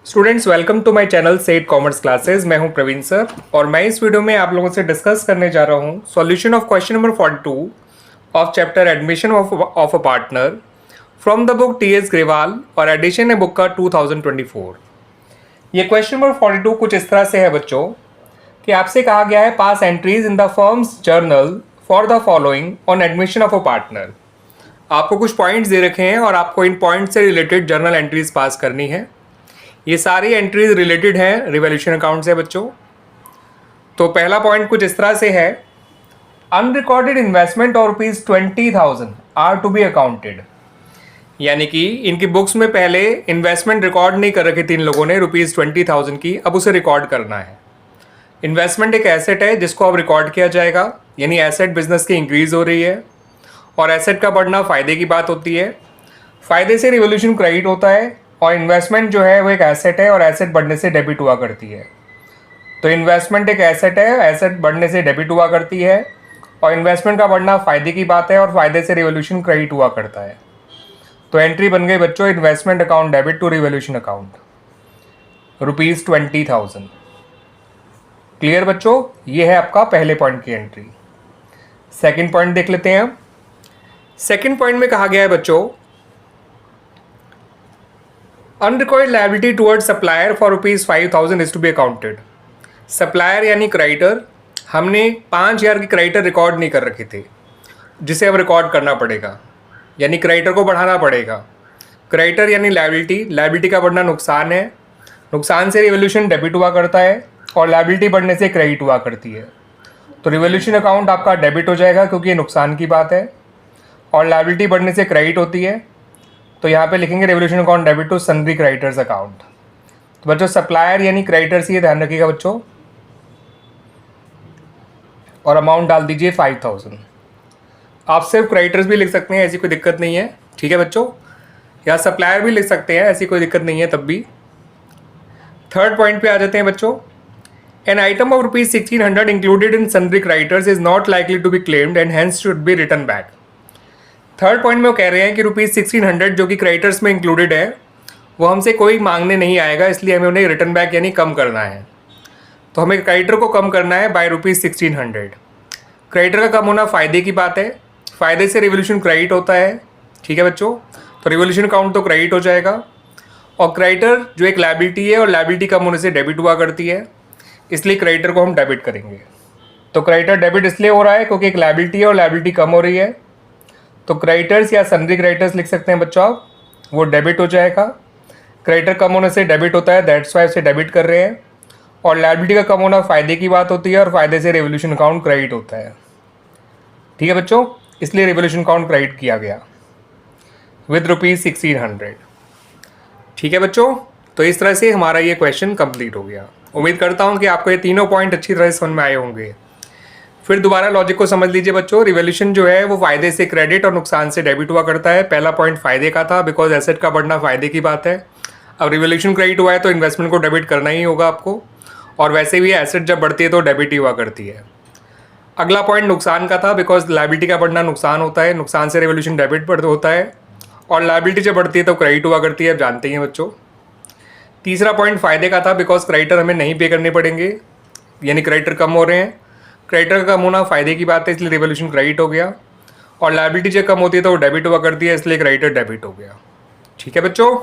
Students welcome to my channel set commerce classes. मैं हूं Praveen sir और मैं इस वीडियो में आप लोगों से डिस्कस करने जा रहा हूं solution of question number 42 of chapter admission of a partner from the book T.S.. Grewal और एडिशन ए बुक का 2024। ये क्वेश्चन नंबर 42 कुछ इस तरह से है बच्चों कि आपसे कहा गया है pass entries in the firm's journal for the following on admission of a partner. आपको कुछ पॉइंट्स दे रखे हैं और आपको इन पॉइंट से रिलेटेड जर्नल एंट्रीज पास करनी है। ये सारी एंट्रीज रिलेटेड है रिवॉल्यूशन अकाउंट से बच्चों। तो पहला पॉइंट कुछ इस तरह से है, अनरिकॉर्डेड इन्वेस्टमेंट और ₹20,000 आर टू बी अकाउंटेड। यानी कि इनकी बुक्स में पहले इन्वेस्टमेंट रिकॉर्ड नहीं कर रखी थी इन लोगों ने ₹20,000 की, अब उसे रिकॉर्ड करना है। इन्वेस्टमेंट एक एसेट है जिसको अब रिकॉर्ड किया जाएगा, यानी एसेट बिजनेस की इंक्रीज हो रही है और एसेट का बढ़ना फ़ायदे की बात होती है। फ़ायदे से रिवॉल्यूशन क्रेडिट होता है और इन्वेस्टमेंट जो है वो एक एसेट है और एसेट बढ़ने से डेबिट हुआ करती है। तो इन्वेस्टमेंट एक एसेट है, एसेट बढ़ने से डेबिट हुआ करती है और इन्वेस्टमेंट का बढ़ना फ़ायदे की बात है और फ़ायदे से रिवॉल्यूशन क्रेडिट हुआ करता है। तो एंट्री बन गई बच्चों, investment account debit to revaluation account ₹20,000। Clear बच्चों, ये है आपका पहले पॉइंट की एंट्री। सेकेंड पॉइंट देख लेते हैं हम। सेकेंड पॉइंट में कहा गया है बच्चों, unrecorded liability towards supplier for ₹5,000 is to be accounted. Supplier यानी क्रेडिटर, हमने 5,000 की क्रेडिटर रिकॉर्ड नहीं कर रखे थे, जिसे अब रिकॉर्ड करना पड़ेगा, यानी क्रेडिटर को बढ़ाना पड़ेगा। क्रेडिटर यानी लायबिलिटी, लायबिलिटी का बढ़ना नुकसान है, नुकसान से रिवॉल्यूशन डेबिट हुआ करता है और लायबिलिटी बढ़ने से क्रेडिट हुआ करती है। तो रिवॉल्यूशन अकाउंट आपका डेबिट हो जाएगा क्योंकि ये नुकसान की बात है और लायबिलिटी बढ़ने से क्रेडिट होती है। तो यहाँ पे लिखेंगे revaluation account debit to sundry creditors account. तो बच्चों सप्लायर यानी क्रेडिटर्स, ये ध्यान रखिएगा बच्चों, और अमाउंट डाल दीजिए 5,000। आप सिर्फ क्रेडिटर्स भी लिख सकते हैं, ऐसी कोई दिक्कत नहीं है, ठीक है बच्चों, या सप्लायर भी लिख सकते हैं, ऐसी कोई दिक्कत नहीं है तब भी। थर्ड पॉइंट पे आ जाते हैं बच्चों, an item of ₹1,600 included in sundry creditors is not likely to be claimed and hence should be return back. Third point में वो कह रहे हैं कि ₹1,600 जो कि क्रेडिटर्स में इंक्लूडेड है वो हमसे कोई मांगने नहीं आएगा, इसलिए हमें उन्हें रिटर्न बैक यानी कम करना है। तो हमें क्रेडिटर को कम करना है बाय ₹1,600। क्रेडिटर का कम होना फ़ायदे की बात है, फ़ायदे से रिवॉल्यूशन क्रेडिट होता है, ठीक है बच्चों। तो रिवॉल्यूशन अकाउंट तो क्रेडिट हो जाएगा और क्रेडिटर जो एक लायबिलिटी है और लायबिलिटी कम होने से डेबिट हुआ करती है, इसलिए क्रेडिटर को हम डेबिट करेंगे। तो क्रेडिटर डेबिट इसलिए हो रहा है क्योंकि एक लायबिलिटी है और लायबिलिटी कम हो रही है, तो क्रेडिटर्स या सन्ड्री क्रेडिटर्स लिख सकते हैं बच्चों आप, वो डेबिट हो जाएगा। क्रेडिटर कम होने से डेबिट होता है, दैट्स वाई से डेबिट कर रहे हैं, और लायबिलिटी का कम होना फ़ायदे की बात होती है और फ़ायदे से रिवॉल्यूशन अकाउंट क्रेडिट होता है, ठीक है बच्चों, इसलिए रिवॉल्यूशन अकाउंट क्रेडिट किया गया विद ₹1,600। ठीक है बच्चों, तो इस तरह से हमारा ये क्वेश्चन कंप्लीट हो गया। उम्मीद करता हूँ कि आपको ये तीनों पॉइंट अच्छी तरह से समझ में आए होंगे। फिर दोबारा लॉजिक को समझ लीजिए बच्चों। रिवॉल्यूशन जो है वो फ़ायदे से क्रेडिट और नुकसान से डेबिट हुआ करता है। पहला पॉइंट फ़ायदे का था बिकॉज एसेट का बढ़ना फ़ायदे की बात है। अब रिवॉल्यूशन क्रेडिट हुआ है तो इन्वेस्टमेंट को डेबिट करना ही होगा आपको, और वैसे भी एसेट जब बढ़ती है तो डेबिट ही हुआ करती है। अगला पॉइंट नुकसान का था बिकॉज लायबिलिटी का बढ़ना नुकसान होता है, नुकसान से रिवॉल्यूशन डेबिट होता है, और लायबिलिटी जब बढ़ती है तो क्रेडिट हुआ करती है, आप जानते ही हैं बच्चों। तीसरा पॉइंट फ़ायदे का था बिकॉज क्रेडिटर हमें नहीं पे करने पड़ेंगे, यानी क्रेडिटर कम हो रहे हैं। क्रेडिटर का कम होना फ़ायदे की बात है, इसलिए रिवॉल्यूशन क्रेडिट हो गया, और लायबिलिटी जब कम होती है तो वो डेबिट हुआ करती है, इसलिए क्रेडिटर डेबिट हो गया। ठीक है बच्चों।